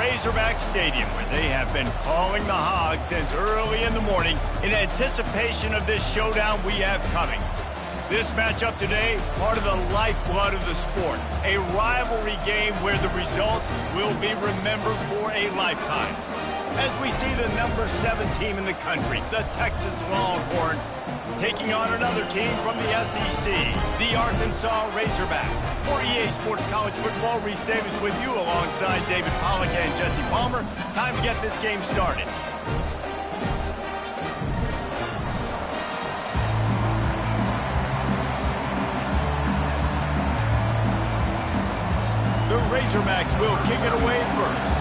Razorback Stadium, where they have been calling the Hogs since early in the morning in anticipation of this showdown we have coming. This matchup today, part of the lifeblood of the sport, a rivalry game where the results will be remembered for a lifetime. As we see the number 7 team in the country, the Texas Longhorns, taking on another team from the SEC, the Arkansas Razorbacks. For EA Sports College Football, Reese Davis with you alongside David Pollack and Jesse Palmer. Time to get this game started. The Razorbacks will kick it away first.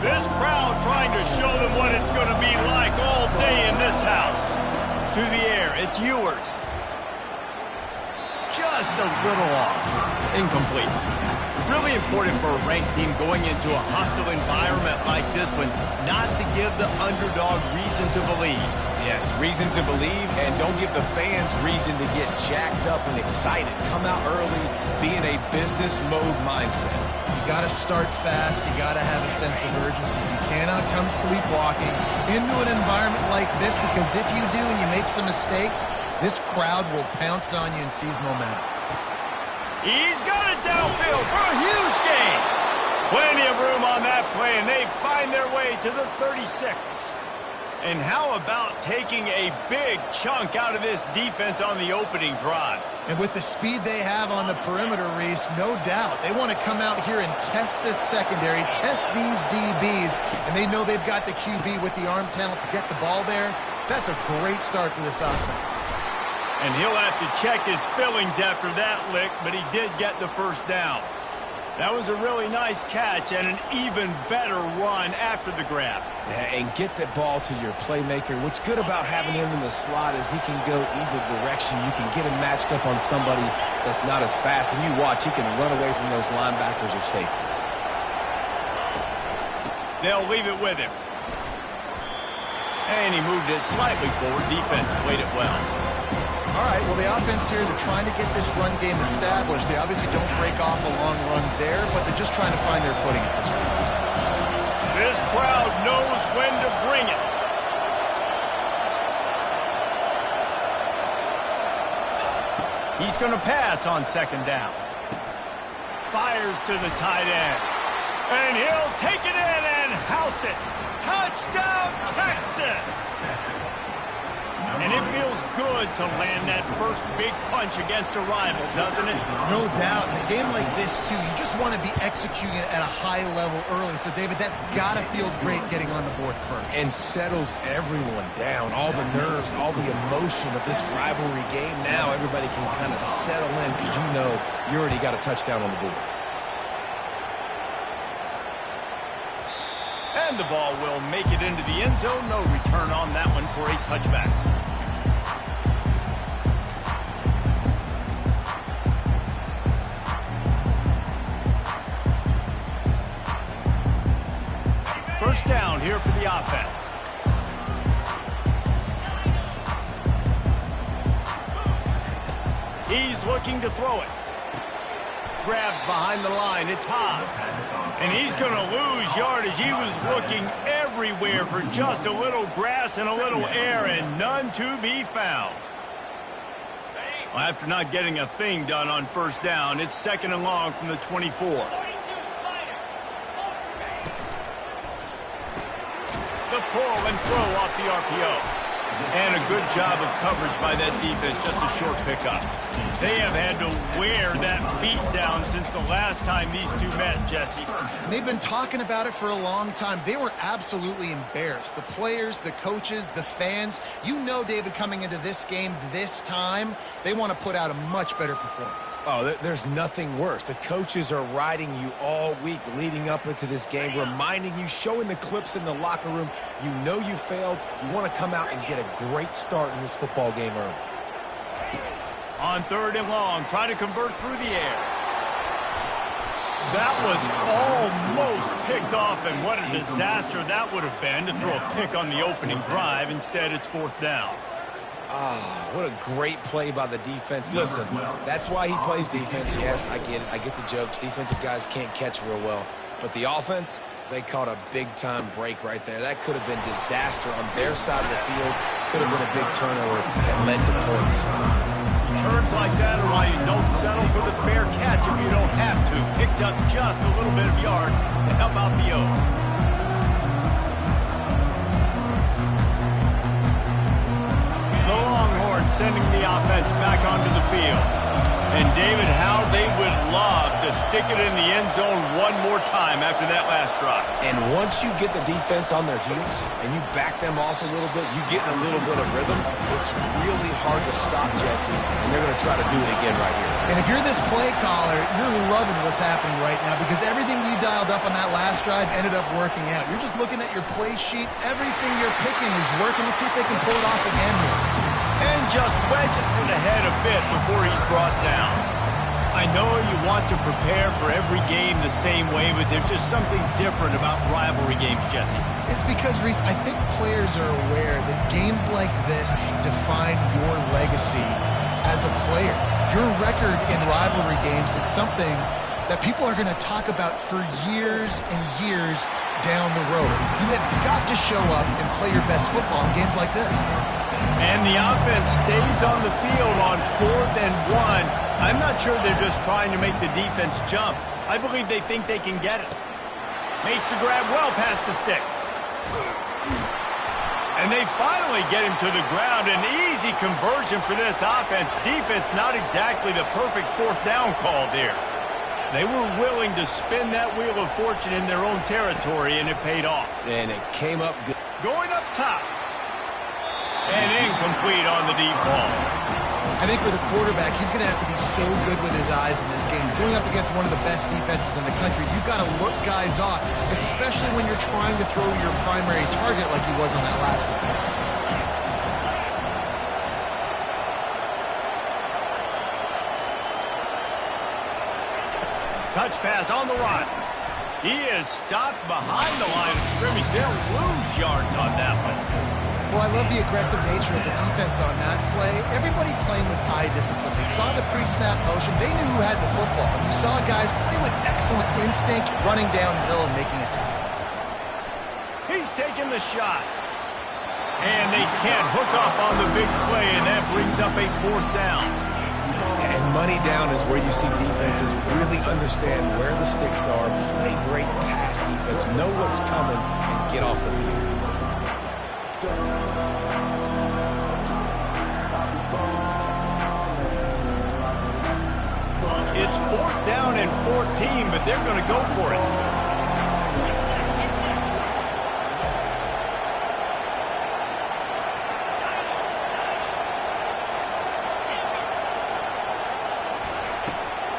This crowd trying to show them what it's going to be like all day in this house. To the air, it's Ewers. Just a little off. Incomplete. Really important for a ranked team going into a hostile environment like this one, not to give the underdog reason to believe. Yes, reason to believe, and don't give the fans reason to get jacked up and excited. Come out early, be in a business mode mindset. You got to start fast. You got to have a sense of urgency. You cannot come sleepwalking into an environment like this, because if you do and you make some mistakes, this crowd will pounce on you and seize momentum. He's got it downfield for a huge gain. Plenty of room on that play, and they find their way to the 36. And how about taking a big chunk out of this defense on the opening drive? And with the speed they have on the perimeter, Reese, no doubt, they want to come out here and test this secondary, test these DBs, and they know they've got the QB with the arm talent to get the ball there. That's a great start for this offense. And he'll have to check his fillings after that lick, but he did get the first down. That was a really nice catch and an even better run after the grab. Yeah, and get that ball to your playmaker. What's good about having him in the slot is he can go either direction. You can get him matched up on somebody that's not as fast, and you watch, he can run away from those linebackers or safeties. They'll leave it with him. And he moved it slightly forward. Defense played it well. All right, well, the offense here, they're trying to get this run game established. They obviously don't break off a long run there, but they're just trying to find their footing at this point. This crowd knows when to bring it. He's going to pass on second down. Fires to the tight end. And he'll take it in and house it. Touchdown, Texas! And it feels good to land that first big punch against a rival, doesn't it? No doubt. In a game like this, too, you just want to be executing it at a high level early. So, David, that's got to feel great getting on the board first. And settles everyone down. All the nerves, all the emotion of this rivalry game. Now everybody can kind of settle in because you know you already got a touchdown on the board. And the ball will make it into the end zone. No return on that one for a touchback. First down here for the offense. He's looking to throw it. Grabbed behind the line. It's Hobbs. And he's going to lose yardage. He was looking everywhere for just a little grass and a little air, and none to be found. Well, after not getting a thing done on first down, it's second and long from the 24. The pull and throw off the RPO. And a good job of coverage by that defense, just a short pickup. They have had to wear that beat down since the last time these two met, Jesse. They've been talking about it for a long time. They were absolutely embarrassed. The players, the coaches, the fans. You know, David, coming into this game this time, they want to put out a much better performance. Oh, there's nothing worse. The coaches are riding you all week leading up into this game, reminding you, showing the clips in the locker room. You know you failed. You want to come out and get a great start in this football game early. On 3rd and long, trying to convert through the air. That was almost picked off, and what a disaster that would have been to throw a pick on the opening drive. Instead, it's 4th down. Ah, what a great play by the defense. Listen, that's why he plays defense. Yes, I get it. I get the jokes. Defensive guys can't catch real well. But the offense, they caught a big-time break right there. That could have been disaster on their side of the field. Could have been a big turnover that led to points. Turns like that are why you don't settle for the fair catch if you don't have to. Picks up just a little bit of yards to help out the O. The Longhorns sending the offense back onto the field. And David, how they would love to stick it in the end zone one more time after that last drive. And once you get the defense on their heels and you back them off a little bit, you get in a little bit of rhythm, it's really hard to stop, Jesse, and they're going to try to do it again right here. And if you're this play caller, you're loving what's happening right now because everything you dialed up on that last drive ended up working out. You're just looking at your play sheet. Everything you're picking is working. Let's see if they can pull it off again here. And just wedges it ahead a bit before he's brought down. I know you want to prepare for every game the same way, but there's just something different about rivalry games, Jesse. It's because, Reese, I think players are aware that games like this define your legacy as a player. Your record in rivalry games is something that people are going to talk about for years and years down the road. You have got to show up and play your best football in games like this. And the offense stays on the field on 4th and 1. I'm not sure they're just trying to make the defense jump. I believe they think they can get it. Makes the grab well past the sticks. And they finally get him to the ground. An easy conversion for this offense. Defense not exactly the perfect 4th down call there. They were willing to spin that wheel of fortune in their own territory, and it paid off. And it came up good. Going up top. And incomplete on the deep ball. I think for the quarterback, he's going to have to be so good with his eyes in this game. Going up against one of the best defenses in the country, you've got to look guys off, especially when you're trying to throw your primary target like he was on that last one. Touch pass on the run. He is stopped behind the line of scrimmage. They'll lose yards on that one. Well, I love the aggressive nature of the defense on that play. Everybody playing with eye discipline. They saw the pre-snap motion. They knew who had the football. You saw guys play with excellent instinct, running downhill and making a tackle. He's taking the shot. And they can't hook up on the big play, and that brings up a 4th down. And money down is where you see defenses really understand where the sticks are, play great pass defense, know what's coming, and get off the field. It's 4th down and 14, but they're going to go for it.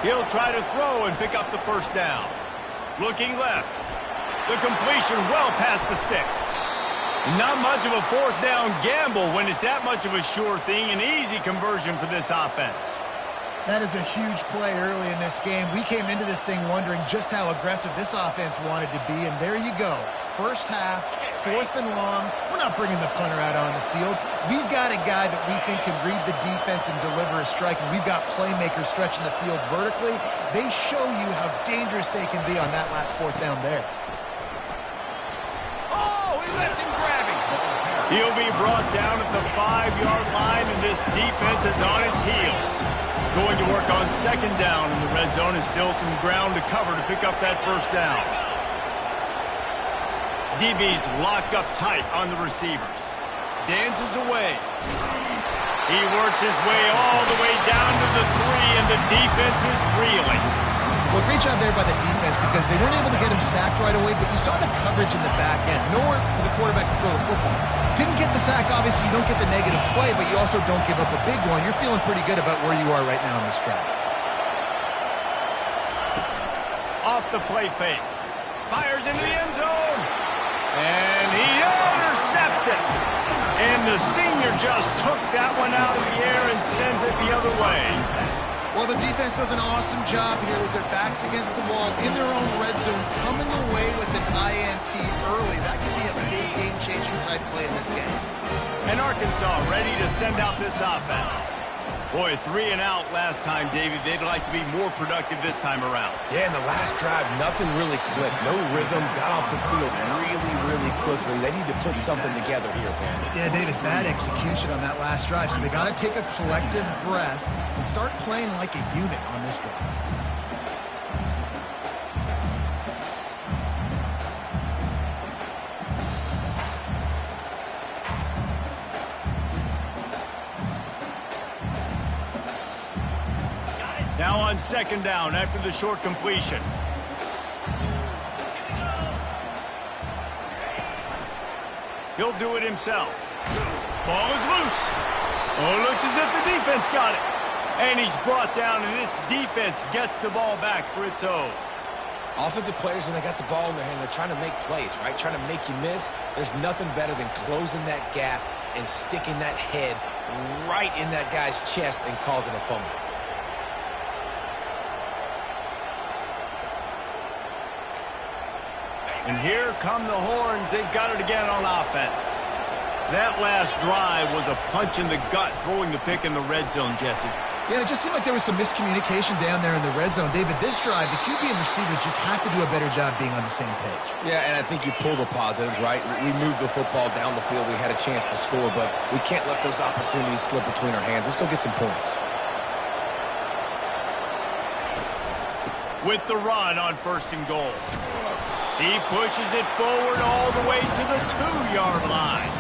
He'll try to throw and pick up the 1st down. Looking left. The completion well past the sticks. Not much of a 4th down gamble when it's that much of a sure thing. An easy conversion for this offense. That is a huge play early in this game. We came into this thing wondering just how aggressive this offense wanted to be, and there you go. First half, 4th and long. We're not bringing the punter out on the field. We've got a guy that we think can read the defense and deliver a strike, and we've got playmakers stretching the field vertically. They show you how dangerous they can be on that last 4th down there. Oh, he left him grabbing. He'll be brought down at the 5-yard line, and this defense is on its heels. Going to work on 2nd down in the red zone, and still some ground to cover to pick up that 1st down. DB's locked up tight on the receivers. dances away. He works his way all the way down to the 3, and the defense is reeling. Well, great job there by the defense because they weren't able to get him sacked right away, but you saw the coverage in the back end. Nowhere for the quarterback to throw the football. Didn't get the sack, obviously. You don't get the negative play, but you also don't give up a big one. You're feeling pretty good about where you are right now in this drive. Off the play fake. Fires into the end zone. And he intercepts it. And the senior just took that one out of the air and sends it the other way. Well, the defense does an awesome job here with their backs against the wall in their own red zone, coming away with an INT early. That could be a big game-changing type play in this game. And Arkansas ready to send out this offense. Boy, 3 and out last time, David. They'd like to be more productive this time around. Yeah, in the last drive, nothing really clicked. No rhythm, got off the field really quickly. They need to put something together here, man. Yeah, David, bad execution on that last drive. So they got to take a collective breath and start playing like a unit on this drive. Now on second down after the short completion. He'll do it himself. Ball is loose. Oh, looks as if the defense got it. And he's brought down, and this defense gets the ball back for its own. Offensive players, when they got the ball in their hand, they're trying to make plays, right? Trying to make you miss. There's nothing better than closing that gap and sticking that head right in that guy's chest and causing a fumble. And here come the horns. They've got it again on offense. That last drive was a punch in the gut, throwing the pick in the red zone, Jesse. Yeah, it just seemed like there was some miscommunication down there in the red zone. David, this drive, the QB and receivers just have to do a better job being on the same page. Yeah, and I think you pull the positives, right? We moved the football down the field. We had a chance to score, but we can't let those opportunities slip between our hands. Let's go get some points. With the run on 1st and goal. He pushes it forward all the way to the 2-yard line.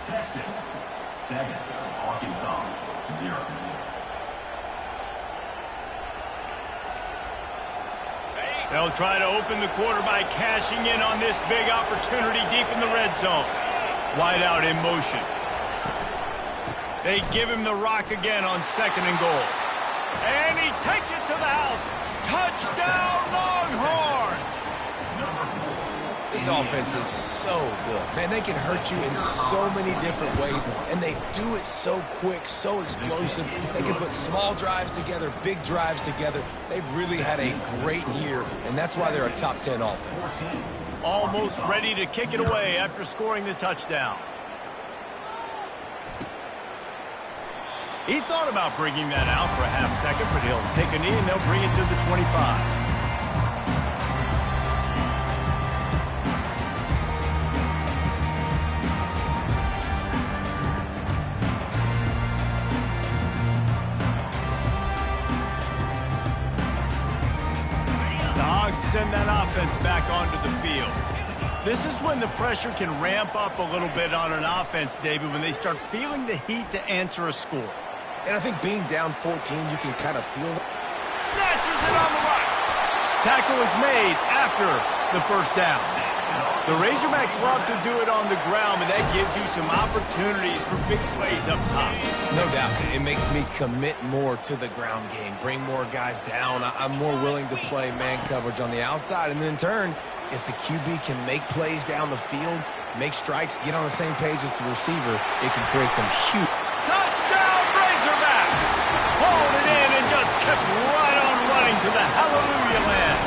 Texas 7, Arkansas 0. They'll try to open the quarter by cashing in on this big opportunity deep in the red zone. Wide out in motion. They give him the rock again on 2nd and goal. And he takes it to the house. Touchdown, Longhorn! This offense is so good. Man, they can hurt you in so many different ways, and they do it so quick, so explosive. They can put small drives together, big drives together. They've really had a great year, and that's why they're a top 10 offense. Almost ready to kick it away after scoring the touchdown. He thought about bringing that out for a half second, but he'll take a knee and they'll bring it to the 25. The Hogs send that offense back onto the field. This is when the pressure can ramp up a little bit on an offense, David, when they start feeling the heat to answer a score. And I think being down 14, you can kind of feel it. Snatches it on the right. Tackle is made after the 1st down. The Razorbacks love to do it on the ground, but that gives you some opportunities for big plays up top. No doubt. It makes me commit more to the ground game, bring more guys down. I'm more willing to play man coverage on the outside. And then in turn, if the QB can make plays down the field, make strikes, get on the same page as the receiver, it can create some huge... Touchdown, Razorbacks! Hauled it in and just kept right on running to the hallelujah land.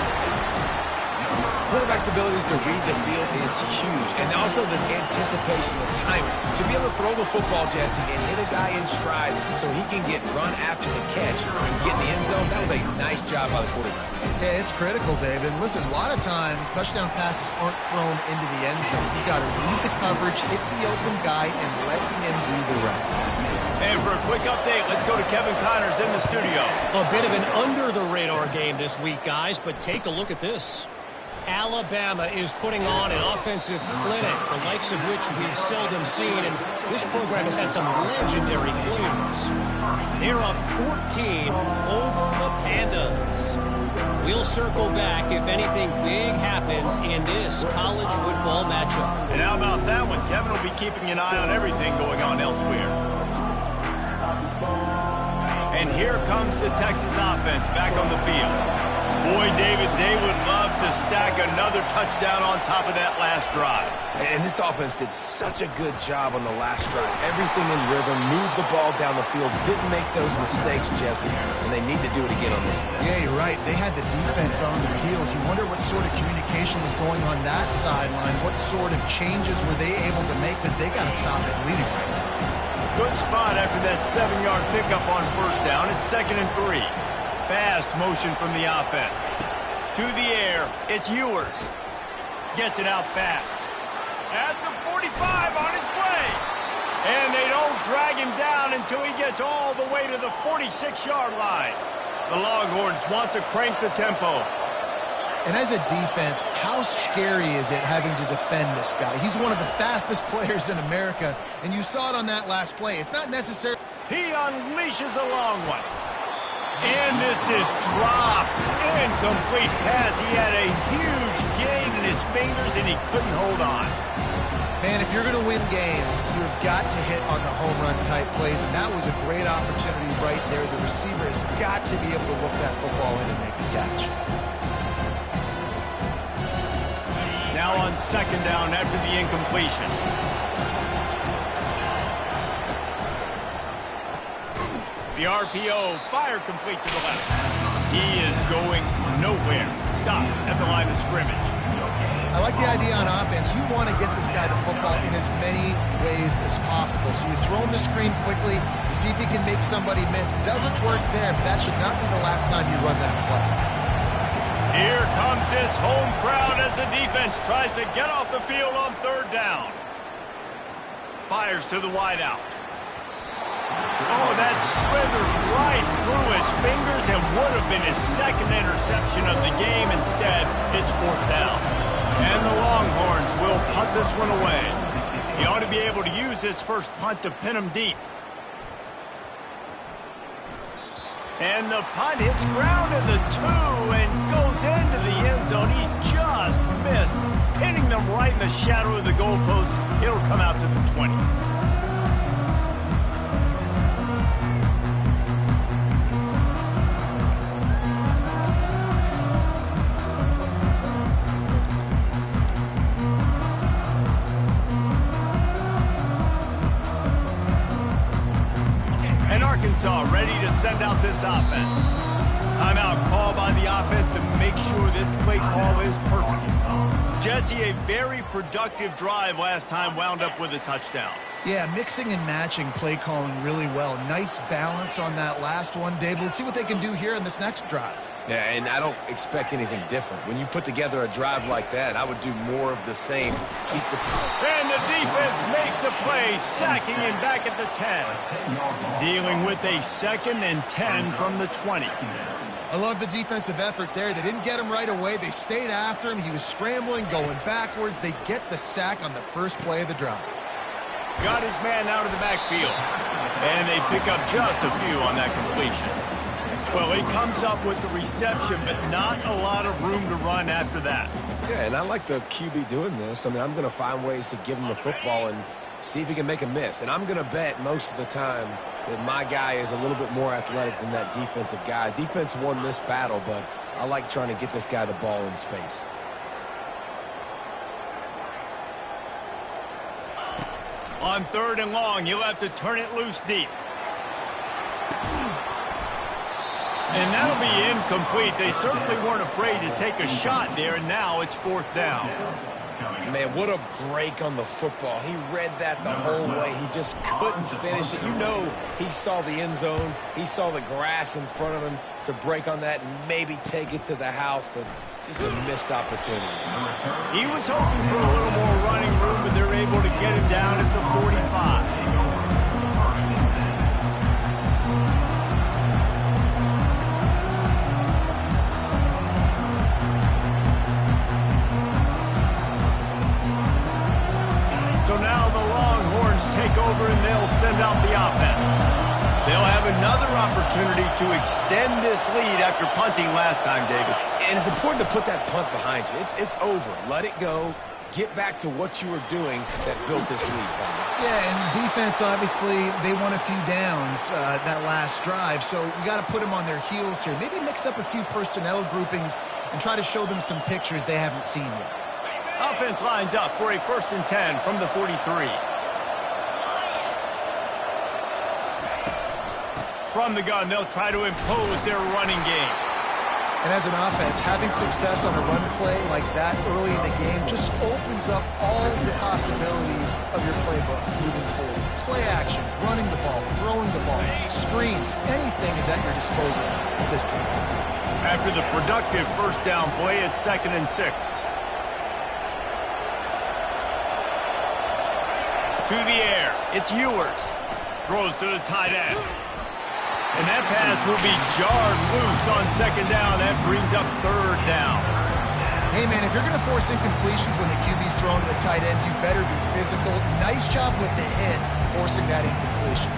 Quarterback's abilities to read the field is huge, and also the anticipation, the timing. To be able to throw the football, Jesse, and hit a guy in stride so he can get run after the catch and get in the end zone, that was a nice job by the quarterback. Yeah, it's critical, David. Listen, a lot of times touchdown passes aren't thrown into the end zone. You got to read the coverage, hit the open guy, and let him do the rest. And for a quick update, let's go to Kevin Connors in the studio. A bit of an under-the-radar game this week, guys, but take a look at this. Alabama is putting on an offensive clinic, the likes of which we've seldom seen, and this program has had some legendary players. They're up 14 over the Pandas. We'll circle back if anything big happens in this college football matchup. And how about that one? Kevin will be keeping an eye on everything going on elsewhere. And here comes the Texas offense back on the field. Boy, David, they would love to stack another touchdown on top of that last drive. And this offense did such a good job on the last drive. Everything in rhythm, moved the ball down the field, didn't make those mistakes, Jesse, and they need to do it again on this one. Yeah, you're right. They had the defense on their heels. You wonder what sort of communication was going on that sideline. What sort of changes were they able to make, because they got to stop it bleeding right now. Good spot after that 7-yard pickup on first down. It's 2nd and 3. Fast motion from the offense. To the air, it's Ewers. Gets it out fast. At the 45 on his way. And they don't drag him down until he gets all the way to the 46-yard line. The Longhorns want to crank the tempo. And as a defense, how scary is it having to defend this guy? He's one of the fastest players in America, and you saw it on that last play. It's not necessary. He unleashes a long one. And this is dropped. Incomplete pass. He had a huge gain in his fingers, and he couldn't hold on. Man, if you're going to win games, you've got to hit on the home run type plays, and that was a great opportunity right there. The receiver has got to be able to look that football in and make the catch. Now on 2nd down after the incompletion. The RPO, fire complete to the left. He is going nowhere. Stop at the line of scrimmage. I like the idea on offense. You want to get this guy the football in as many ways as possible. So you throw him the screen quickly, you see if he can make somebody miss. Doesn't work there, but that should not be the last time you run that play. Here comes this home crowd as the defense tries to get off the field on 3rd down. Fires to the wideout. Oh, that slithered right through his fingers and would have been his 2nd interception of the game. Instead, it's 4th down. And the Longhorns will punt this one away. He ought to be able to use this first punt to pin him deep. And the punt hits ground in the 2 and goes into the end zone. He just missed, pinning them right in the shadow of the goalpost. It'll come out to the 20. Arkansas ready to send out this offense. Timeout call by the offense to make sure this play call is perfect. Jesse, a very productive drive last time wound up with a touchdown. Yeah, mixing and matching play calling really well. Nice balance on that last one, Dave. Let's see what they can do here in this next drive. Yeah, and I don't expect anything different. When you put together a drive like that, I would do more of the same. Keep the... And the defense makes a play, sacking him back at the 10. Dealing with a 2nd and 10 from the 20. I love the defensive effort there. They didn't get him right away. They stayed after him. He was scrambling, going backwards. They get the sack on the first play of the drive. Got his man out of the backfield. And they pick up just a few on that completion. Well, he comes up with the reception, but not a lot of room to run after that. Yeah, and I like the QB doing this. I mean, I'm going to find ways to give him the football and see if he can make a miss. And I'm going to bet most of the time that my guy is a little bit more athletic than that defensive guy. Defense won this battle, but I like trying to get this guy the ball in space. On 3rd and long, you'll have to turn it loose deep. And that'll be incomplete. They certainly weren't afraid to take a shot there, and now it's 4th down. Man, what a break on the football. He read that the whole way. He just couldn't finish it. You know he saw the end zone. He saw the grass in front of him to break on that and maybe take it to the house, but just a missed opportunity. He was hoping for a little more running room, but they're able to get him down at the 45. over, and they'll send out the offense. They'll have another opportunity to extend this lead after punting last time, David. And it's important to put that punt behind you. It's over. Let it go. Get back to what you were doing that built this lead, Tom. Yeah, and defense, obviously, they won a few downs that last drive, so you got to put them on their heels here. Maybe mix up a few personnel groupings and try to show them some pictures they haven't seen yet. Offense lines up for a 1st and 10 from the 43. From the gun, they'll try to impose their running game. And as an offense, having success on a run play like that early in the game just opens up all the possibilities of your playbook moving forward. Play action, running the ball, throwing the ball, screens, anything is at your disposal at this point. After the productive first down play, it's 2nd and 6. To the air, it's Ewers. Throws to the tight end. And that pass will be jarred loose on 2nd down. That brings up 3rd down. Hey, man, if you're going to force incompletions when the QB's thrown to the tight end, you better be physical. Nice job with the hit, forcing that incompletion.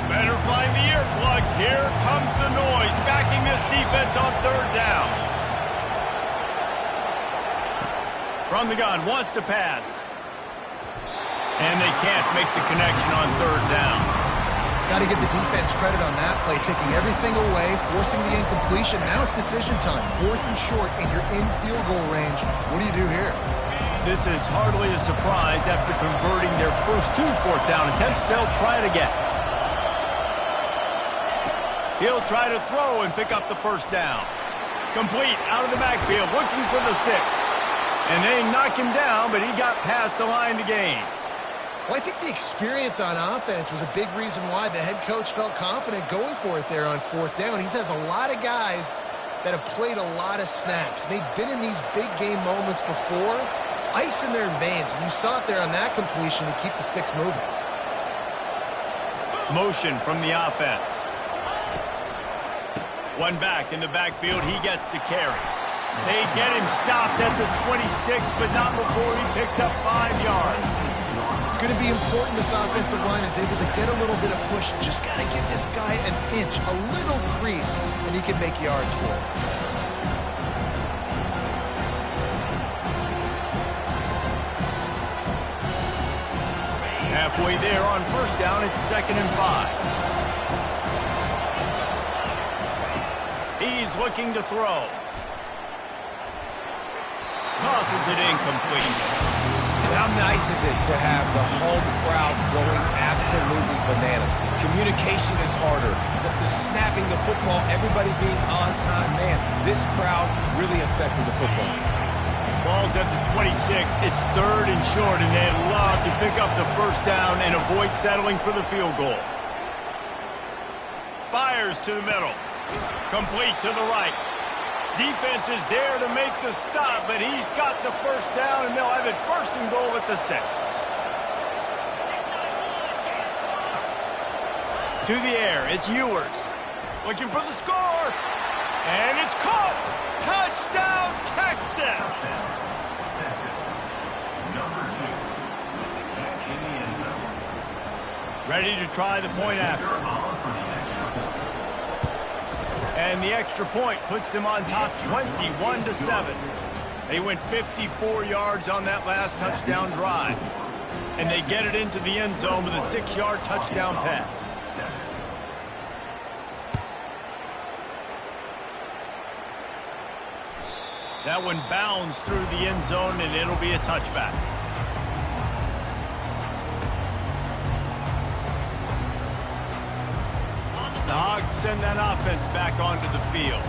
Better find the earplugs. Here comes the noise, backing this defense on 3rd down. From the gun, wants to pass. And they can't make the connection on 3rd down. Got to give the defense credit on that play, taking everything away, forcing the incompletion. Now it's decision time. 4th and short, and you're in field goal range. What do you do here? This is hardly a surprise after converting their first 2 4th down attempts. They'll try it again. He'll try to throw and pick up the 1st down. Complete out of the backfield, looking for the sticks. And they knock him down, but he got past the line to gain. Well, I think the experience on offense was a big reason why the head coach felt confident going for it there on 4th down. He has a lot of guys that have played a lot of snaps. They've been in these big game moments before. Ice in their veins, and you saw it there on that completion to keep the sticks moving. Motion from the offense. One back in the backfield, he gets to carry. They get him stopped at the 26, but not before he picks up 5 yards. It's going to be important this offensive line is able to get a little bit of push. Just got to give this guy an inch, a little crease, and he can make yards for it. Halfway there on 1st down, it's 2nd and 5. He's looking to throw. Tosses it incomplete. And how nice is it to have the home crowd going absolutely bananas? Communication is harder, but the snapping the football, everybody being on time, man, this crowd really affected the football game. Ball's at the 26. It's 3rd and short, and they'd love to pick up the 1st down and avoid settling for the field goal. Fires to the middle. Complete to the right. Defense is there to make the stop, but he's got the 1st down, and they'll have it 1st and goal at the 6. To the air, it's Ewers. Looking for the score. And it's caught. Touchdown, Texas. Number 2. In the end zone. Ready to try the point after. And the extra point puts them on top 21-7. They went 54 yards on that last touchdown drive. And they get it into the end zone with a 6-yard touchdown pass. That one bounds through the end zone, and it'll be a touchback. The Hogs send that offense back onto the field.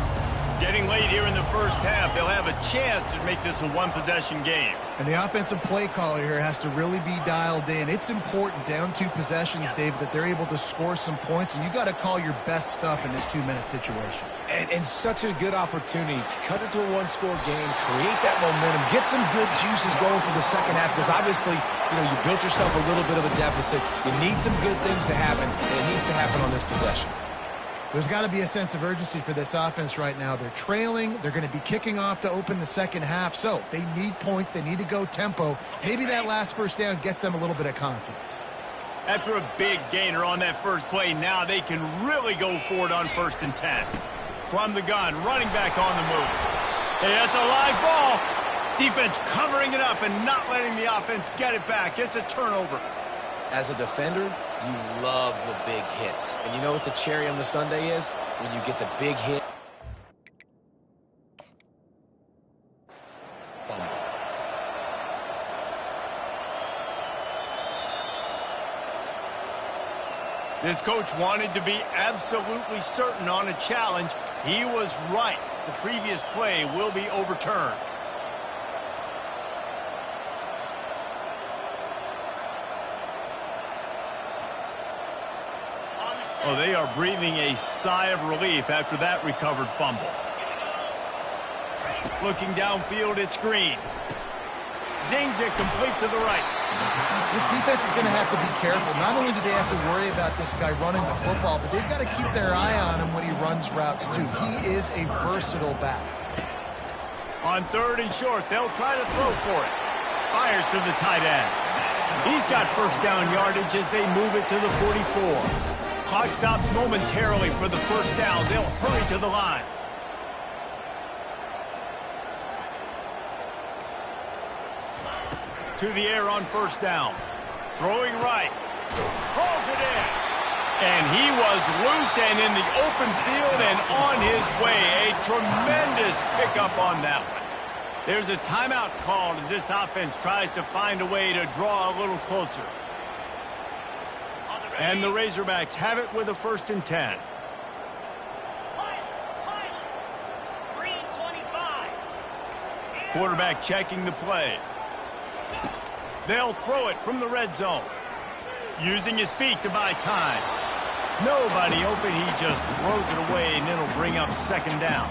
Getting late here in the first half, they'll have a chance to make this a one-possession game. And the offensive play caller here has to really be dialed in. It's important down 2 possessions, David, that they're able to score some points. And you got to call your best stuff in this 2-minute situation. And such a good opportunity to cut into a 1-score game, create that momentum, get some good juices going for the second half. Because obviously, you built yourself a little bit of a deficit. You need some good things to happen, and it needs to happen on this possession. There's got to be a sense of urgency for this offense right now. They're trailing. They're going to be kicking off to open the second half. So they need points. They need to go tempo. Maybe that last first down gets them a little bit of confidence. After a big gainer on that first play, now they can really go for it on 1st and 10. From the gun, running back on the move. Hey, that's a live ball. Defense covering it up and not letting the offense get it back. It's a turnover. As a defender, you love the big hits. And you know what the cherry on the sundae is? When you get the big hit. This coach wanted to be absolutely certain on a challenge. He was right. The previous play will be overturned. Oh, they are breathing a sigh of relief after that recovered fumble. Looking downfield, it's Green. Zings it complete to the right. This defense is going to have to be careful. Not only do they have to worry about this guy running the football, but they've got to keep their eye on him when he runs routes, too. He is a versatile back. On 3rd and short, they'll try to throw for it. Fires to the tight end. He's got first down yardage as they move it to the 44. Clock stops momentarily for the first down. They'll hurry to the line. To the air on 1st down. Throwing right. Hauls it in. And he was loose and in the open field and on his way. A tremendous pickup on that one. There's a timeout called as this offense tries to find a way to draw a little closer. And the Razorbacks have it with a 1st and 10. Quarterback checking the play. They'll throw it from the red zone. Using his feet to buy time. Nobody open. He just throws it away, and it'll bring up 2nd down.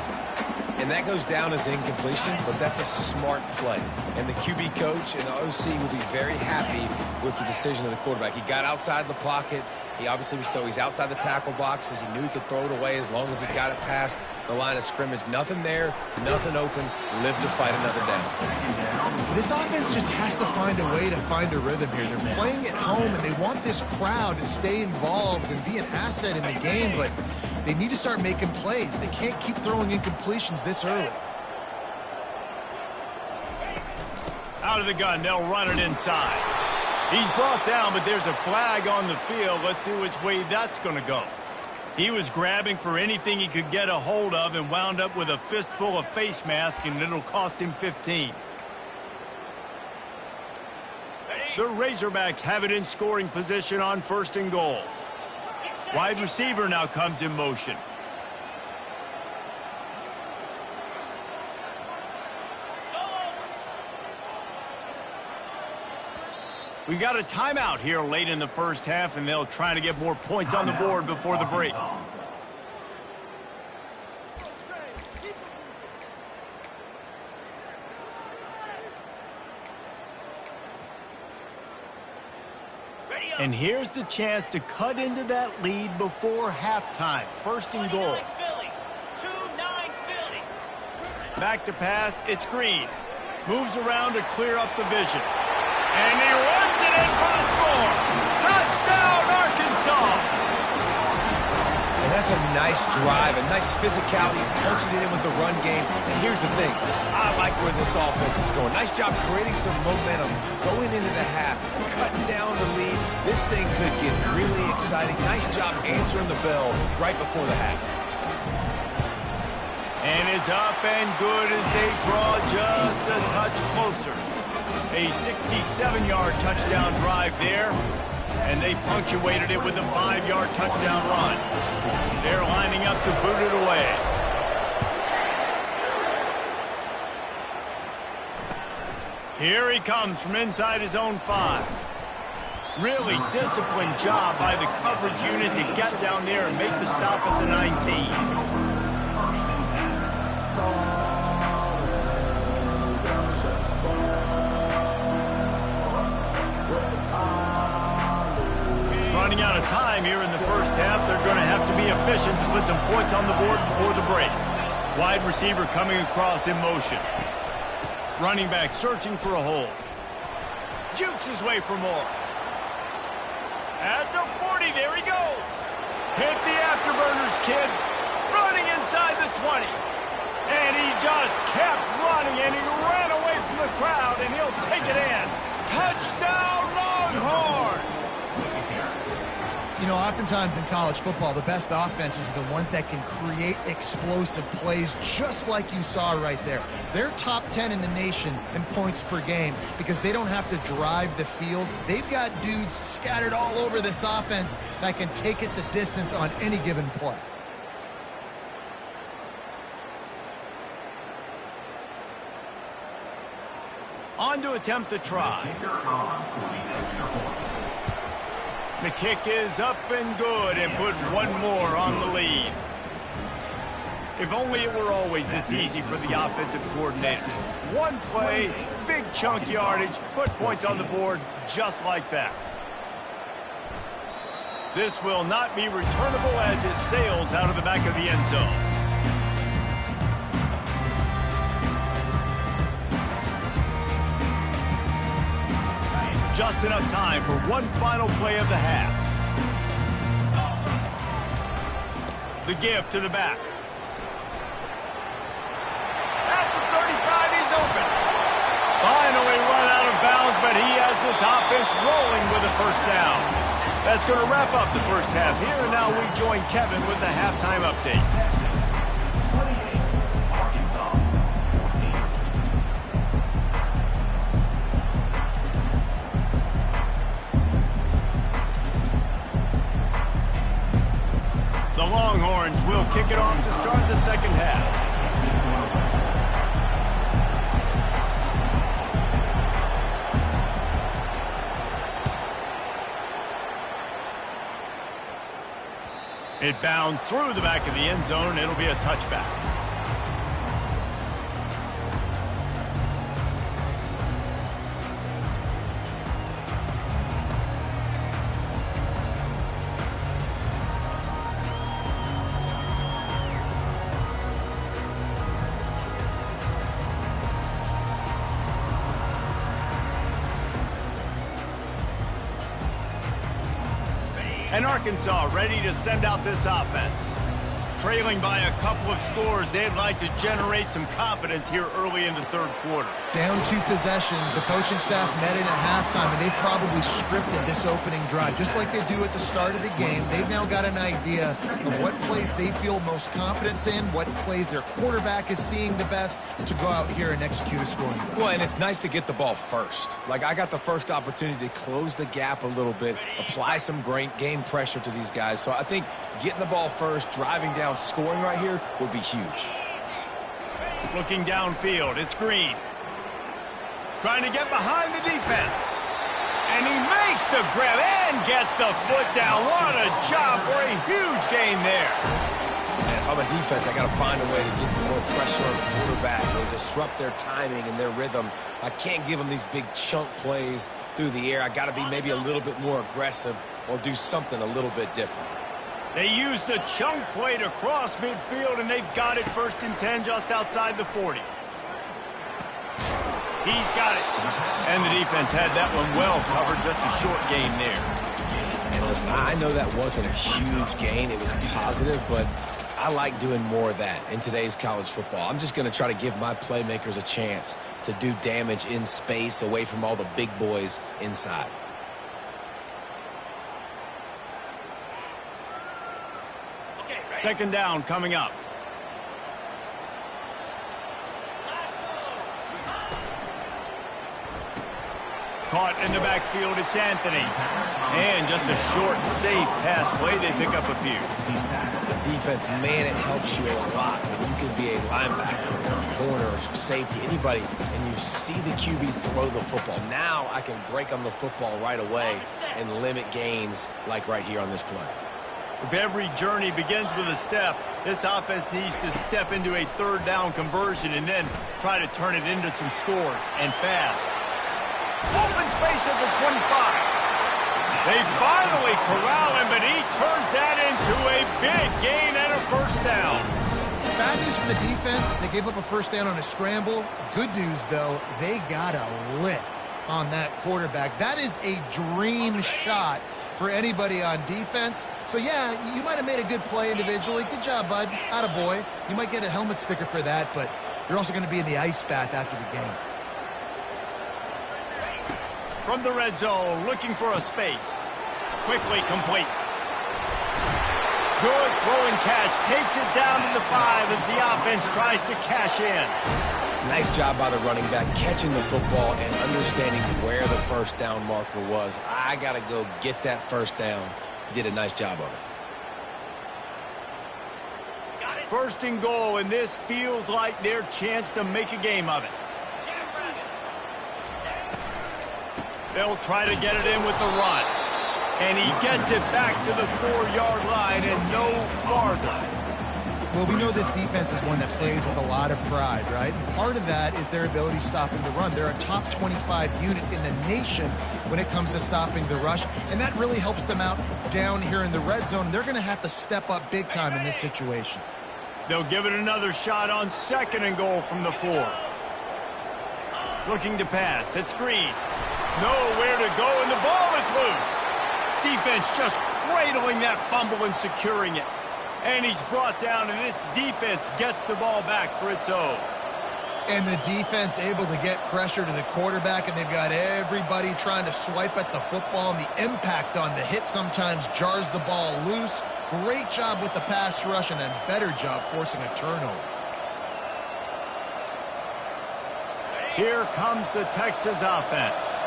And that goes down as incompletion, but that's a smart play. And the QB coach and the OC will be very happy with the decision of the quarterback. He got outside the pocket. He obviously was he's outside the tackle boxes. He knew he could throw it away as long as he got it past the line of scrimmage. Nothing there, nothing open. Live to fight another down. This offense just has to find a way to find a rhythm here. They're playing at home, and they want this crowd to stay involved and be an asset in the game, but they need to start making plays. They can't keep throwing incompletions this early. Out of the gun, they'll run it inside. He's brought down, but there's a flag on the field. Let's see which way that's going to go. He was grabbing for anything he could get a hold of and wound up with a fistful of face mask, and it'll cost him 15. The Razorbacks have it in scoring position on 1st and goal. Wide receiver now comes in motion. We got a timeout here late in the first half, and they'll try to get more points on the board before the break. And here's the chance to cut into that lead before halftime. 1st and goal. Back to pass, it's Green. Moves around to clear up the vision. And he runs it in for the score. Touchdown, Arkansas. And that's a nice drive, a nice physicality, punching it in with the run game. And here's the thing. I like where this offense is going. Nice job creating some momentum going into the half, cutting down the lead. This thing could get really exciting. Nice job answering the bell right before the half. And it's up and good as they draw just a touch closer. A 67-yard touchdown drive there, and they punctuated it with a 5-yard touchdown run. They're lining up to boot it away. Here he comes from inside his own 5. Really disciplined job by the coverage unit to get down there and make the stop at the 19. Running out of time here in the first half. They're going to have to be efficient to put some on the board before the break. Wide receiver coming across in motion. Running back searching for a hole. Jukes his way for more. At the 40, there he goes. Hit the afterburners, kid. Running inside the 20. And he just kept running, and he ran away from the crowd, and he'll take it in. Touchdown, Longhorns! You know, oftentimes in college football, the best offenses are the ones that can create explosive plays, just like you saw right there. They're top 10 in the nation in points per game because they don't have to drive the field. They've got dudes scattered all over this offense that can take it the distance on any given play. On to attempt the try. The kick is up and good and put one more on the lead. If only it were always this easy for the offensive coordinators. One play, big chunk yardage, put points on the board just like that. This will not be returnable as it sails out of the back of the end zone. Just enough time for one final play of the half. The give to the back. At the 35, he's open. Finally run out of bounds, but he has this offense rolling with a first down. That's going to wrap up the first half here, and now we join Kevin with the halftime update. The Longhorns will kick it off to start the second half. It bounds through the back of the end zone. It'll be a touchback. And Arkansas ready to send out this offense. Trailing by a couple of scores, they'd like to generate some confidence here early in the third quarter. Down 2 possessions, the coaching staff met in at halftime, and they've probably scripted this opening drive. Just like they do at the start of the game, they've now got an idea of what plays they feel most confident in, what plays their quarterback is seeing the best to go out here and execute a scoring drive. Well, and it's nice to get the ball first. Like, I got the first opportunity to close the gap a little bit, apply some great game pressure to these guys. So I think getting the ball first, driving down, scoring right here would be huge. Looking downfield, it's Green. Trying to get behind the defense. And he makes the grab and gets the foot down. What a job for a huge gain there. And if I'm a defense, I got to find a way to get some more pressure on the quarterback or disrupt their timing and their rhythm. I can't give them these big chunk plays through the air. I got to be maybe a little bit more aggressive or do something a little bit different. They use the chunk play to cross midfield, and they've got it 1st and 10 just outside the 40. He's got it. And the defense had that one well covered, just a short gain there. And listen, I know that wasn't a huge gain. It was positive, but I like doing more of that in today's college football. I'm just going to try to give my playmakers a chance to do damage in space away from all the big boys inside. Second down coming up. Caught in the backfield, it's Anthony. And just a short, safe pass play, they pick up a few. The defense, man, it helps you a lot when you can be a linebacker or a corner or safety, anybody, and you see the QB throw the football. Now I can break on the football right away and limit gains like right here on this play. If every journey begins with a step, this offense needs to step into a third down conversion and then try to turn it into some scores, and fast. Open space at the 25. They finally corral him, but he turns that into a big gain and a first down. Bad news for the defense. They gave up a first down on a scramble. Good news, though, they got a lick on that quarterback. That is a dream shot for anybody on defense. So, yeah, you might have made a good play individually. Good job, bud. Attaboy. You might get a helmet sticker for that, but you're also going to be in the ice bath after the game. From the red zone, looking for a space. Quickly complete. Good throw and catch. Takes it down to the 5 as the offense tries to cash in. Nice job by the running back, catching the football and understanding where the first down marker was. I got to go get that first down. He did a nice job of it. First and goal, and this feels like their chance to make a game of it. They'll try to get it in with the run. And he gets it back to the 4-yard line and no farther. Well, we know this defense is one that plays with a lot of pride, right? Part of that is their ability stopping the run. They're a top 25 unit in the nation when it comes to stopping the rush, and that really helps them out down here in the red zone. They're going to have to step up big time in this situation. They'll give it another shot on second and goal from the 4. Looking to pass. It's Green. Nowhere to go, and the ball is loose. Defense just cradling that fumble and securing it. And he's brought down, and this defense gets the ball back for its own. And the defense able to get pressure to the quarterback, and they've got everybody trying to swipe at the football, and the impact on the hit sometimes jars the ball loose. Great job with the pass rush, and a better job forcing a turnover. Here comes the Texas offense.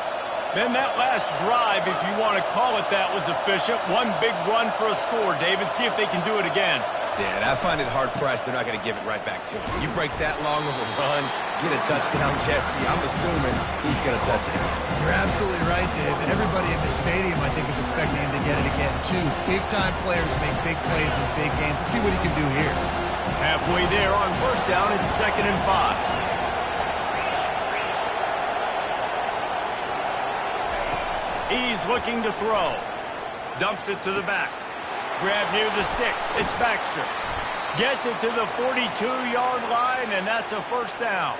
Then that last drive, if you want to call it that, was efficient. One big run for a score, David. See if they can do it again. Yeah, and I find it hard-pressed they're not going to give it right back to him. You break that long of a run, get a touchdown, Jesse, I'm assuming he's going to touch it again. You're absolutely right, Dave. Everybody in the stadium, I think, is expecting him to get it again, too. Big-time players make big plays in big games. Let's see what he can do here. Halfway there on first down, it's 2nd and 5. He's looking to throw. Dumps it to the back. Grab near the sticks. It's Baxter. Gets it to the 42-yard line, and that's a first down.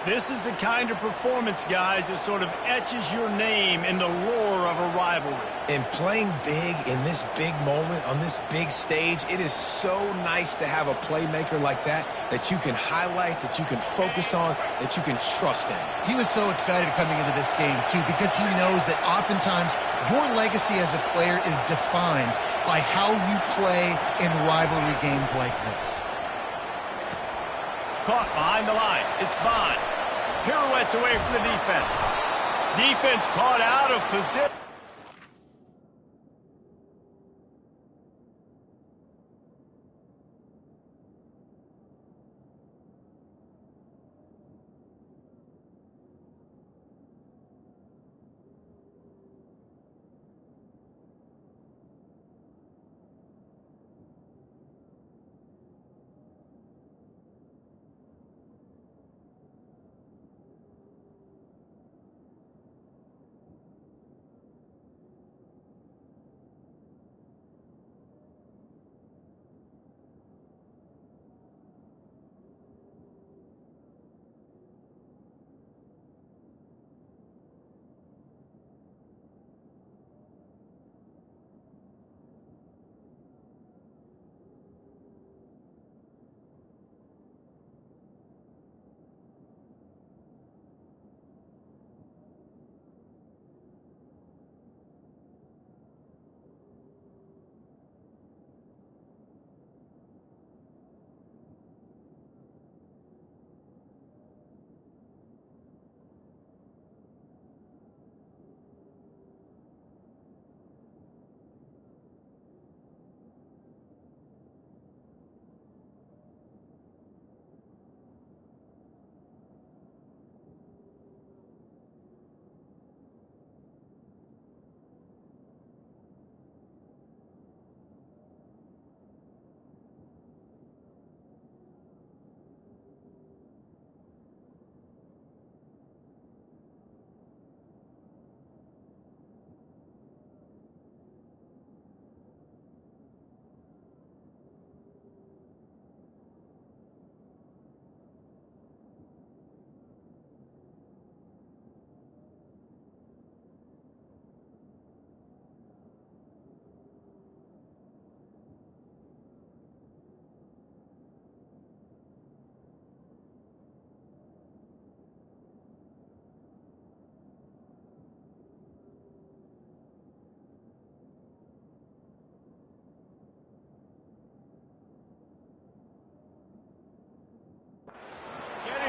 This is the kind of performance, guys, that sort of etches your name in the lore of a rivalry. And playing big in this big moment, on this big stage, it is so nice to have a playmaker like that you can highlight, that you can focus on, that you can trust in. He was so excited coming into this game, too, because he knows that oftentimes your legacy as a player is defined by how you play in rivalry games like this. Caught behind the line. It's Bond. Pirouettes away from the defense. Defense caught out of position.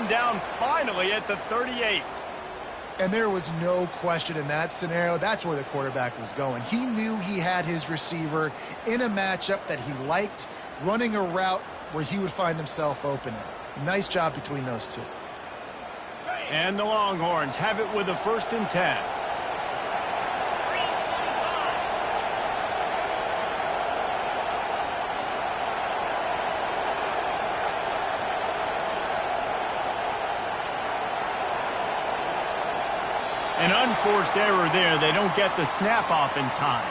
down finally at the 38. And there was no question in that scenario. That's where the quarterback was going. He knew he had his receiver in a matchup that he liked, running a route where he would find himself open. Nice job between those two. And the Longhorns have it with a 1st and 10. An unforced error there. They don't get the snap off in time.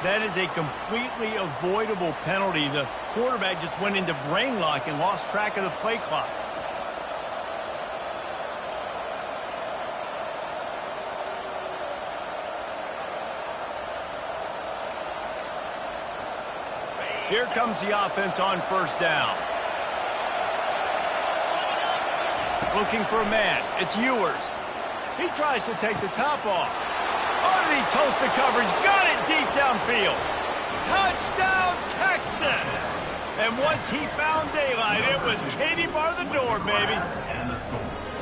That is a completely avoidable penalty. The quarterback just went into brain lock and lost track of the play clock. Here comes the offense on 1st down. Looking for a man. It's Ewers. He tries to take the top off. Oh, did he toast the coverage? Got it deep downfield. Touchdown, Texas! And once he found daylight, it was Katie bar the door, baby.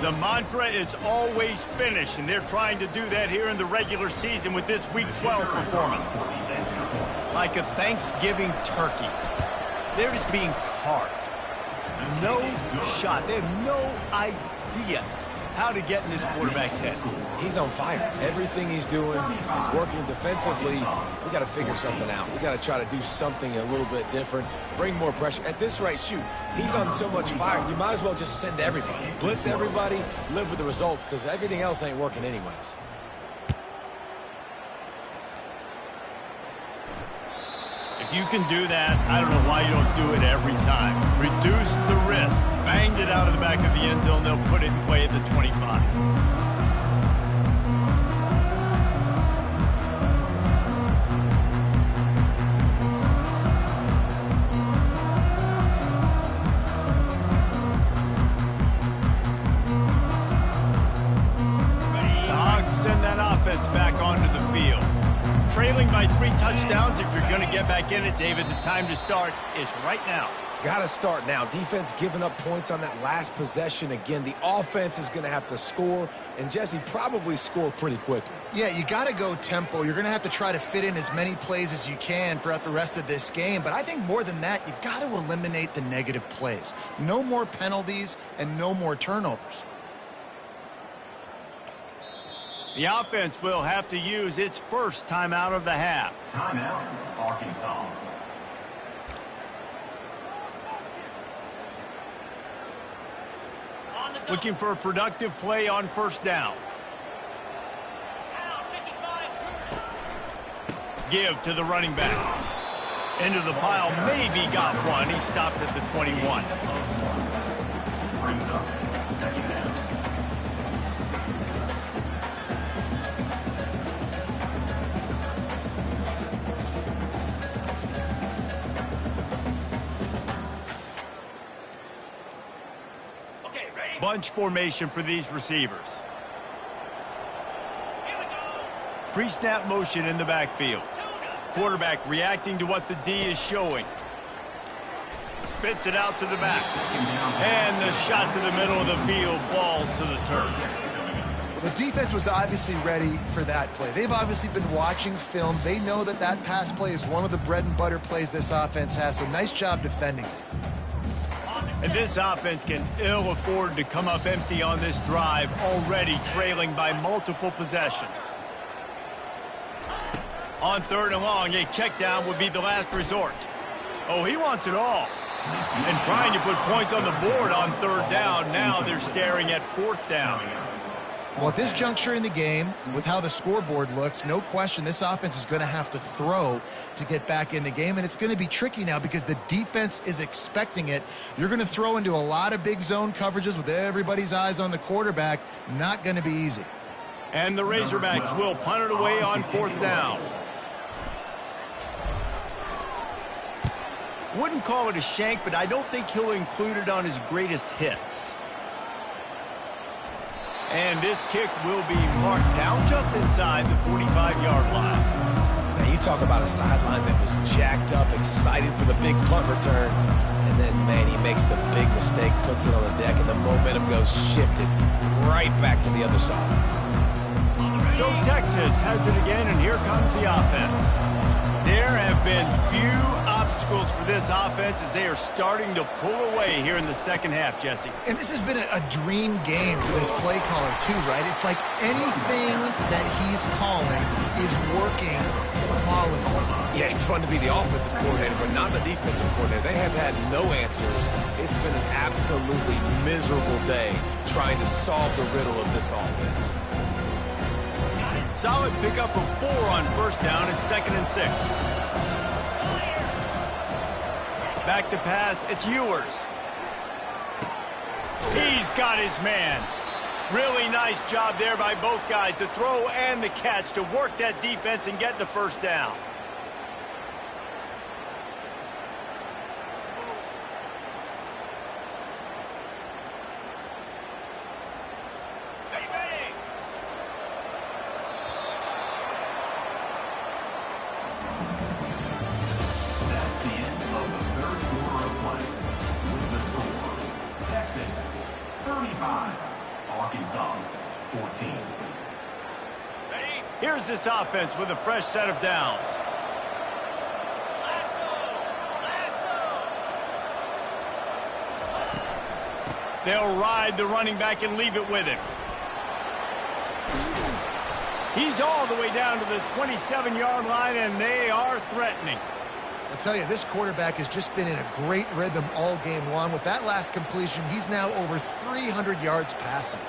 The mantra is always finish, and they're trying to do that here in the regular season with this Week 12 performance. Like a Thanksgiving turkey. They're just being carved. No shot. They have no idea how to get in this quarterback's head. He's on fire. Everything he's doing is working defensively. We got to figure something out. We got to try to do something a little bit different. Bring more pressure. At this rate, shoot, he's on so much fire. You might as well just send everybody. Blitz everybody, live with the results, because everything else ain't working anyways. If you can do that, I don't know why you don't do it every time. Reduce the risk. Banged it out of the back of the end zone. They'll put it in play at the 25. The Hogs send that offense back onto the field. Trailing by 3 touchdowns. If you're going to get back in it, David, the time to start is right now. Got to start now. Defense giving up points on that last possession. Again, the offense is going to have to score, and Jesse probably score pretty quickly. Yeah, you got to go tempo. You're going to have to try to fit in as many plays as you can throughout the rest of this game. But I think more than that, you got to eliminate the negative plays. No more penalties and no more turnovers. The offense will have to use its first timeout of the half. Timeout, Arkansas. Looking for a productive play on 1st down. Give to the running back. Into the pile, maybe got one. He stopped at the 21. Brings up 2nd down. Bunch formation for these receivers. Pre-snap motion in the backfield. Quarterback reacting to what the D is showing. Spits it out to the back. And the shot to the middle of the field falls to the turf. Well, the defense was obviously ready for that play. They've obviously been watching film. They know that that pass play is one of the bread and butter plays this offense has, so nice job defending it. And this offense can ill afford to come up empty on this drive, already trailing by multiple possessions. On 3rd and long, a check down would be the last resort. Oh, he wants it all. And trying to put points on the board on 3rd down. Now they're staring at 4th down. Well, at this juncture in the game, with how the scoreboard looks, no question this offense is going to have to throw to get back in the game, and it's going to be tricky now because the defense is expecting it. You're going to throw into a lot of big zone coverages with everybody's eyes on the quarterback. Not going to be easy. And the Razorbacks will punt it away on 4th down. Wouldn't call it a shank, but I don't think he'll include it on his greatest hits. And this kick will be marked down just inside the 45-yard line. Now, you talk about a sideline that was jacked up, excited for the big punt return, and then man, he makes the big mistake, puts it on the deck, and the momentum goes shifted right back to the other side. So Texas has it again, and here comes the offense. There have been few obstacles for this offense as they are starting to pull away here in the second half, Jesse. And this has been a dream game for this play caller, too, right? It's like anything that he's calling is working flawlessly. Yeah, it's fun to be the offensive coordinator, but not the defensive coordinator. They have had no answers. It's been an absolutely miserable day trying to solve the riddle of this offense. Solid pickup of 4 on first down and 2nd and 6. Back to pass, it's Ewers. He's got his man. Really nice job there by both guys to throw and the catch to work that defense and get the first down. Here's this offense with a fresh set of downs. They'll ride the running back and leave it with him. He's all the way down to the 27-yard line, and they are threatening. I'll tell you, this quarterback has just been in a great rhythm all game long. With that last completion, he's now over 300 yards passing.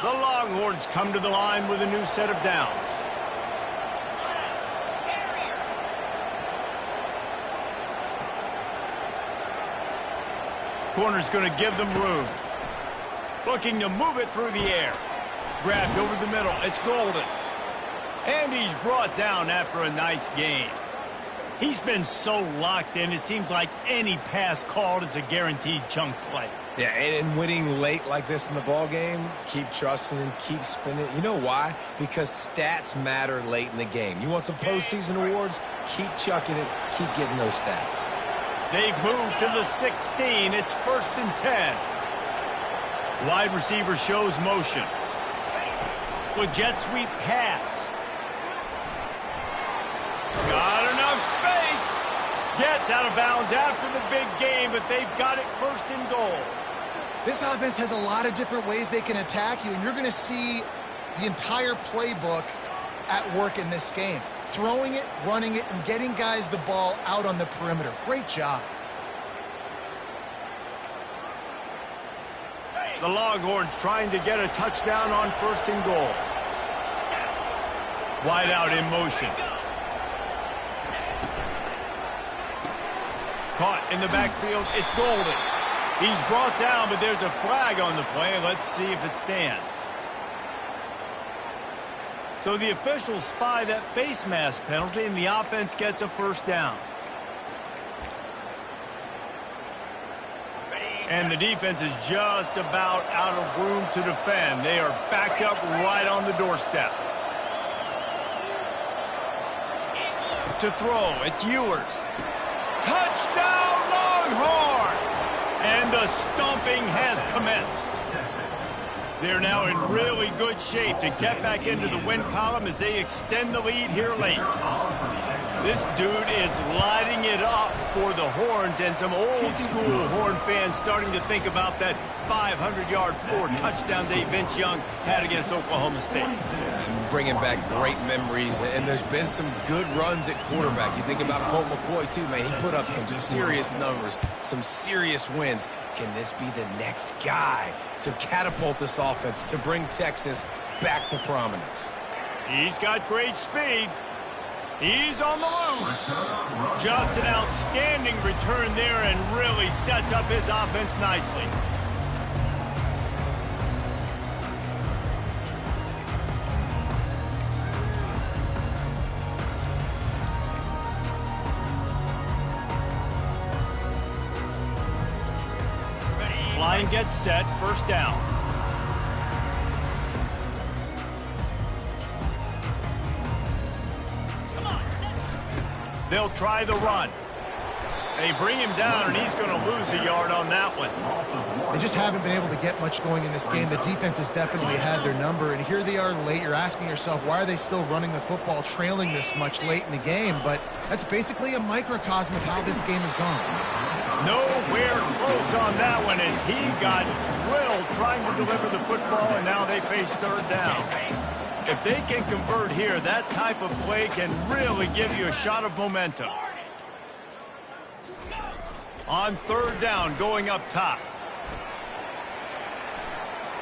The Longhorns come to the line with a new set of downs. Corner's going to give them room. Looking to move it through the air. Grabbed over the middle. It's Golden. And he's brought down after a nice game. He's been so locked in, it seems like any pass called is a guaranteed chunk play. Yeah, and winning late like this in the ball game, keep trusting and keep spinning. You know why? Because stats matter late in the game. You want some postseason awards? Keep chucking it. Keep getting those stats. They've moved to the 16. It's 1st and 10. Wide receiver shows motion. With jet sweep pass. Got enough space. Gets out of bounds after the big game, but they've got it 1st and goal. This offense has a lot of different ways they can attack you, and you're going to see the entire playbook at work in this game. Throwing it, running it, and getting guys the ball out on the perimeter. Great job. The Longhorns trying to get a touchdown on 1st and goal. Wide out in motion. Caught in the backfield. It's Golden. He's brought down, but there's a flag on the play. Let's see if it stands. So the officials spy that face mask penalty, and the offense gets a 1st down. And the defense is just about out of room to defend. They are backed up right on the doorstep. To throw, it's Ewers. Touchdown, Longhorns! And the stomping has commenced. They're now in really good shape to get back into the win column as they extend the lead here late. This dude is lighting it up for the Horns, and some old-school Horn fans starting to think about that 500-yard 4-touchdown day Vince Young had against Oklahoma State. And bringing back great memories, and there's been some good runs at quarterback. You think about Colt McCoy, too, man. He put up some serious numbers, some serious wins. Can this be the next guy to catapult this offense, to bring Texas back to prominence? He's got great speed. He's on the loose. Just an outstanding return there and really sets up his offense nicely. Line gets set, 1st down. They'll try the run. They bring him down, and he's going to lose a yard on that one. They just haven't been able to get much going in this game. The defense has definitely had their number, and here they are late. You're asking yourself, why are they still running the football, trailing this much late in the game? But that's basically a microcosm of how this game has gone. Nowhere close on that one as he got drilled trying to deliver the football, and now they face third down. If they can convert here, that type of play can really give you a shot of momentum. On third down, going up top.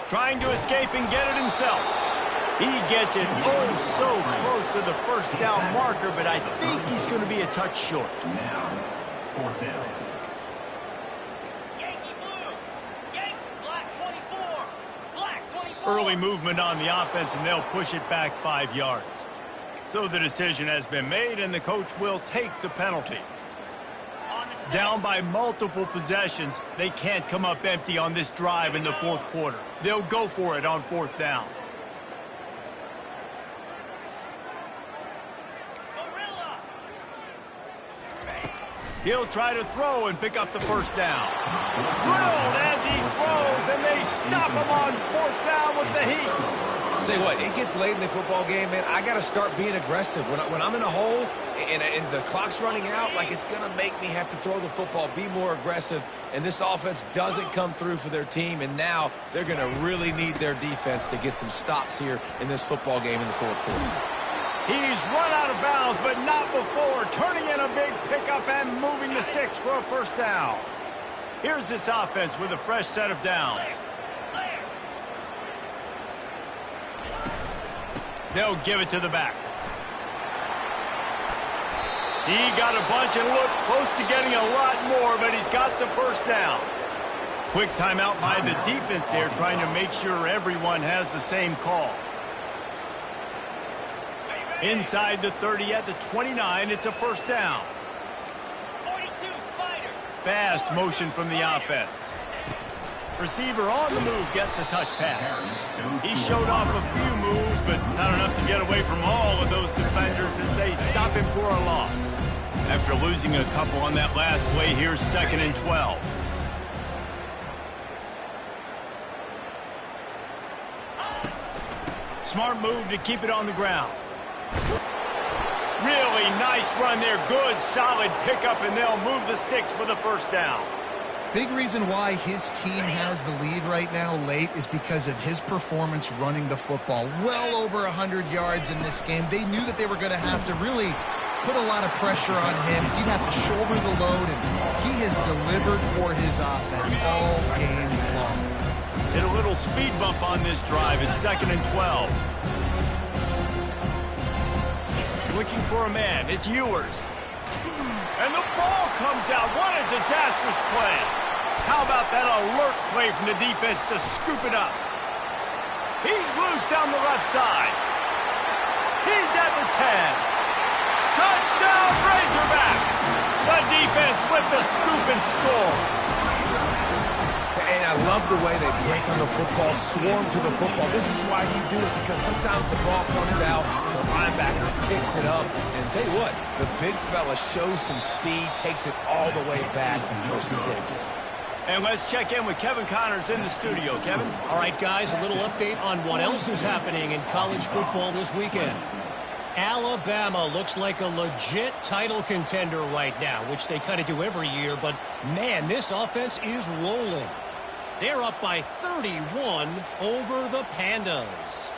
Trying to escape and get it himself. He gets it so close to the first down marker, but I think he's going to be a touch short. Now, fourth down. Early movement on the offense, and they'll push it back 5 yards. So the decision has been made, and the coach will take the penalty. Down by multiple possessions, they can't come up empty on this drive in the fourth quarter. They'll go for it on fourth down. He'll try to throw and pick up the first down. Drilled as he throws, and they stop him on fourth down with the heat. Tell you what, it gets late in the football game, man. I got to start being aggressive. When I'm in a hole and the clock's running out, like it's going to make me have to throw the football, be more aggressive, and this offense doesn't come through for their team, and now they're going to really need their defense to get some stops here in this football game in the fourth quarter. He's run out of bounds, but not before, turning in a big pickup and moving the sticks for a first down. Here's this offense with a fresh set of downs. They'll give it to the back. He got a bunch and looked close to getting a lot more, but he's got the first down. Quick timeout by the defense there, trying to make sure everyone has the same call. Inside the 30 at the 29, it's a first down. 42, Spider. Fast motion from the offense. Receiver on the move gets the touch pass. He showed off a few moves, but not enough to get away from all of those defenders as they stop him for a loss. After losing a couple on that last play, here's 2nd and 12. Smart move to keep it on the ground. Really nice run there. Good, solid pickup, and they'll move the sticks for the first down. Big reason why his team has the lead right now late is because of his performance running the football. Well over 100 yards in this game. They knew that they were going to have to really put a lot of pressure on him. He'd have to shoulder the load, and he has delivered for his offense all game long. Hit a little speed bump on this drive. It's 2nd and 12. Looking for a man. It's Ewers. And the ball comes out. What a disastrous play. How about that alert play from the defense to scoop it up? He's loose down the left side. He's at the 10. Touchdown, Razorbacks! The defense with the scoop and score. And I love the way they break on the football, swarm to the football. This is why you do it, because sometimes the ball comes out, the linebacker picks it up, and tell you what, the big fella shows some speed, takes it all the way back for 6. And let's check in with Kevin Connors in the studio. Kevin? All right, guys, a little update on what else is happening in college football this weekend. Alabama looks like a legit title contender right now, which they kind of do every year, but man, this offense is rolling. They're up by 31 over the Pandas.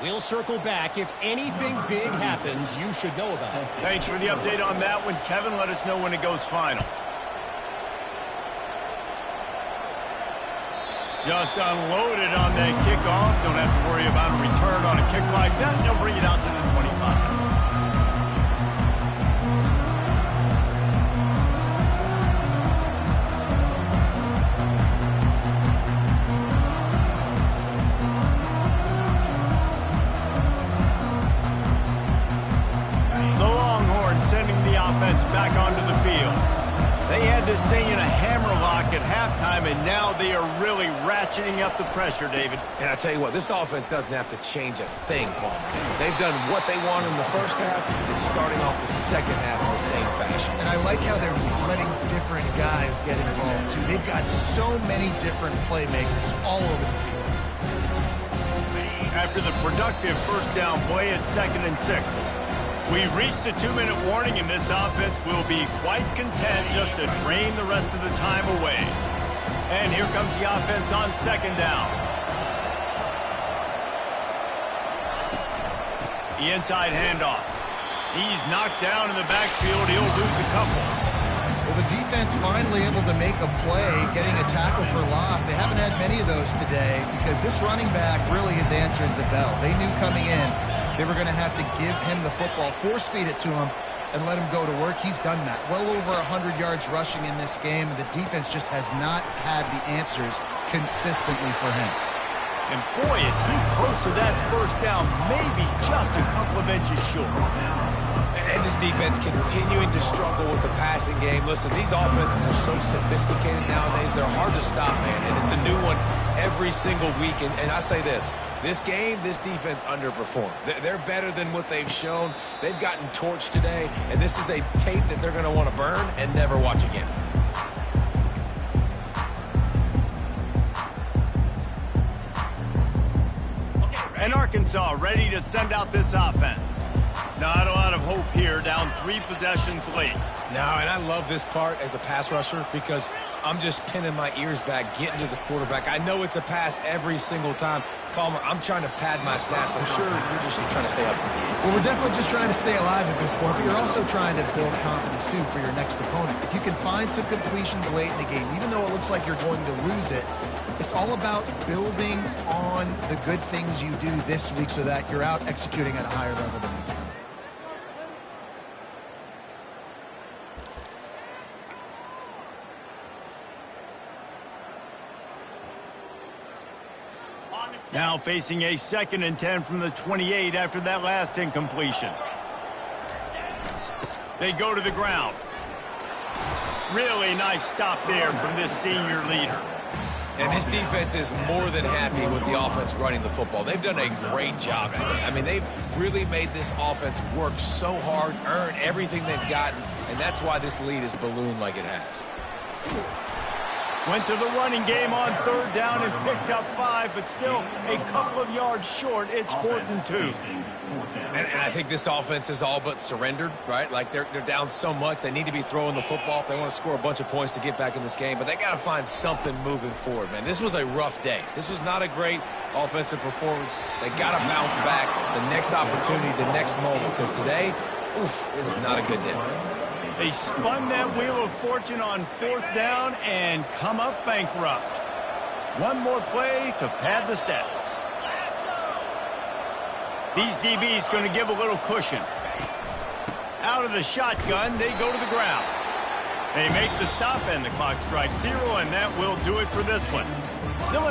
We'll circle back. If anything big happens, you should know about it. Thanks for the update on that one, Kevin. Let us know when it goes final. Just unloaded on that kickoff. Don't have to worry about a return on a kick like that. They'll bring it out to the 25. The Longhorns sending the offense back onto the field. They had this thing in a hammerlock at halftime, and now they are really ratcheting up the pressure, David. And I tell you what, this offense doesn't have to change a thing, Paul. They've done what they want in the first half and starting off the second half in the same fashion. And I like how they're letting different guys get involved, too. They've got so many different playmakers all over the field. After the productive first down play at 2nd and 6. We've reached the 2-minute warning, and this offense will be quite content just to drain the rest of the time away. And here comes the offense on 2nd down. The inside handoff. He's knocked down in the backfield. He'll lose a couple. Well, the defense finally able to make a play, getting a tackle for loss. They haven't had many of those today because this running back really has answered the bell. They knew coming in they were going to have to give him the football, force feed it to him, and let him go to work. He's done that. Well over 100 yards rushing in this game, and the defense just has not had the answers consistently for him. And boy, is he close to that first down, maybe just a couple of inches short. And this defense continuing to struggle with the passing game. Listen, these offenses are so sophisticated nowadays. They're hard to stop, man. And it's a new one every single week. And I say this game, this defense underperformed. They're better than what they've shown. They've gotten torched today. And this is a tape that they're going to want to burn and never watch again. And Arkansas ready to send out this offense. Not a lot of hope here, down 3 possessions late. No, and I love this part as a pass rusher because I'm just pinning my ears back, getting to the quarterback. I know it's a pass every single time. Palmer, I'm trying to pad my stats. I'm sure you're just trying to stay up. Well, we're definitely just trying to stay alive at this point, but you're also trying to build confidence, too, for your next opponent. If you can find some completions late in the game, even though it looks like you're going to lose it, it's all about building on the good things you do this week so that you're out executing at a higher level than next time. Now facing a 2nd and 10 from the 28 after that last incompletion. They go to the ground. Really nice stop there from this senior leader. And this defense is more than happy with the offense running the football. They've done a great job today. I mean, they've really made this offense work so hard, earn everything they've gotten, and that's why this lead is ballooned like it has. Went to the running game on 3rd down and picked up 5, but still a couple of yards short. It's 4th and 2. And I think this offense is all but surrendered, right? Like they're down so much. They need to be throwing the football if they want to score a bunch of points to get back in this game. But they got to find something moving forward, man. This was a rough day. This was not a great offensive performance. They got to bounce back the next opportunity, the next moment. Because today, oof, it was not a good day. They spun that wheel of fortune on 4th down and come up bankrupt. One more play to pad the stats. These DBs going to give a little cushion. Out of the shotgun, they go to the ground. They make the stop and the clock strikes 0, and that will do it for this one. They'll